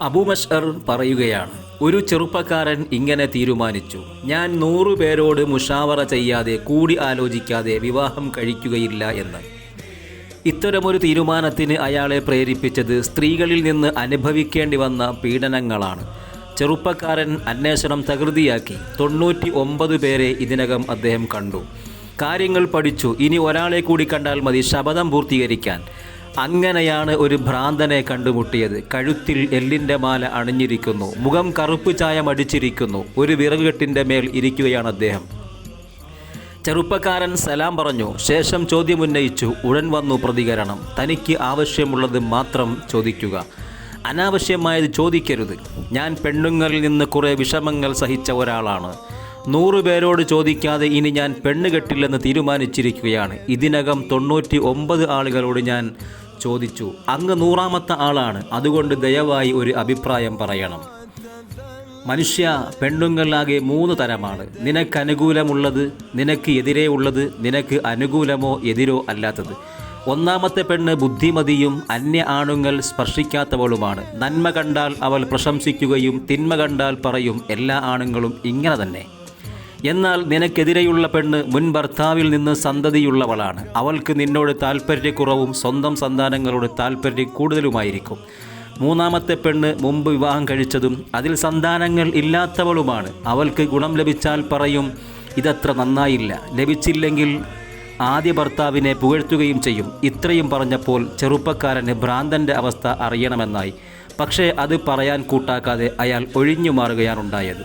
അബൂ മശ്അർ പറയുകയാണ്, ഒരു ചെറുപ്പക്കാരൻ ഇങ്ങനെ തീരുമാനിച്ചു, ഞാൻ 100 പേരോട് മുഷാവറ ചെയ്യാതെ കൂടി ആലോചിക്കാതെ വിവാഹം കഴിക്കുകയില്ല എന്ന്. ഇത്തരമൊരു തീരുമാനത്തിന് അയാളെ പ്രേരിപ്പിച്ചത് സ്ത്രീകളിൽ നിന്ന് അനുഭവിക്കേണ്ടി വന്ന പീഡനങ്ങളാണ്. ചെറുപ്പക്കാരൻ അന്വേഷണം തകൃതിയാക്കി 99 പേരെ ഇതിനകം അദ്ദേഹം കണ്ടു. കാര്യങ്ങൾ പഠിച്ചു. ഇനി ഒരാളെ കൂടി കണ്ടാൽ മതി ശപഥം പൂർത്തീകരിക്കാൻ. അങ്ങനെയാണ് ഒരു ഭ്രാന്തനെ കണ്ടുമുട്ടിയത്. കഴുത്തിൽ എല്ലിൻ്റെ മാല അണിഞ്ഞിരിക്കുന്നു, മുഖം കറുപ്പ് ചായം അടിച്ചിരിക്കുന്നു, ഒരു വിറകുകെട്ടിൻ്റെ മേൽ ഇരിക്കുകയാണ് അദ്ദേഹം. ചെറുപ്പക്കാരൻ സലാം പറഞ്ഞു, ശേഷം ചോദ്യമുന്നയിച്ചു. ഉടൻ വന്നു പ്രതികരണം, തനിക്ക് ആവശ്യമുള്ളത് മാത്രം ചോദിക്കുക, അനാവശ്യമായത് ചോദിക്കരുത്. ഞാൻ പെണ്ണുങ്ങളിൽ നിന്ന് കുറേ വിഷമങ്ങൾ സഹിച്ച ഒരാളാണ്. 100 പേരോട് ചോദിക്കാതെ ഇനി ഞാൻ പെണ്ണ് കെട്ടില്ലെന്ന് തീരുമാനിച്ചിരിക്കുകയാണ്. ഇതിനകം 99 ആളുകളോട് ഞാൻ ചോദിച്ചു. അങ്ങ് 100ാമത്തെ ആളാണ്. അതുകൊണ്ട് ദയവായി ഒരു അഭിപ്രായം പറയണം. മനുഷ്യ, പെണ്ണുങ്ങളാകെ 3 തരമാണ്. നിനക്ക് അനുകൂലമുള്ളത്, നിനക്ക് എതിരെ ഉള്ളത്, നിനക്ക് അനുകൂലമോ എതിരോ അല്ലാത്തത്. 1ാമത്തെ പെണ്ണ് ബുദ്ധിമതിയും അന്യ ആണുങ്ങൾ സ്പർശിക്കാത്തവളുമാണ്. നന്മ കണ്ടാൽ അവൾ പ്രശംസിക്കുകയും തിന്മ കണ്ടാൽ പറയും എല്ലാ ആണുങ്ങളും ഇങ്ങനെ തന്നെ. എന്നാൽ നിനക്കെതിരെയുള്ള പെണ്ണ് മുൻ ഭർത്താവിൽ നിന്ന് സന്തതിയുള്ളവളാണ്. അവൾക്ക് നിന്നോട് താൽപ്പര്യക്കുറവും സ്വന്തം സന്താനങ്ങളോട് താൽപ്പര്യം കൂടുതലുമായിരിക്കും. 3ാമത്തെ പെണ്ണ് മുമ്പ് വിവാഹം കഴിച്ചതും അതിൽ സന്താനങ്ങൾ ഇല്ലാത്തവളുമാണ്. അവൾക്ക് ഗുണം ലഭിച്ചാൽ പറയും ഇതത്ര നന്നായില്ല, ലഭിച്ചില്ലെങ്കിൽ ആദ്യ ഭർത്താവിനെ പുകഴ്ത്തുകയും ചെയ്യും. ഇത്രയും പറഞ്ഞപ്പോൾ ചെറുപ്പക്കാരന് ഭ്രാന്തൻ്റെ അവസ്ഥ അറിയണമെന്നായി. പക്ഷേ അത് പറയാൻ കൂട്ടാക്കാതെ അയാൾ ഒഴിഞ്ഞു മാറുകയാണുണ്ടായത്.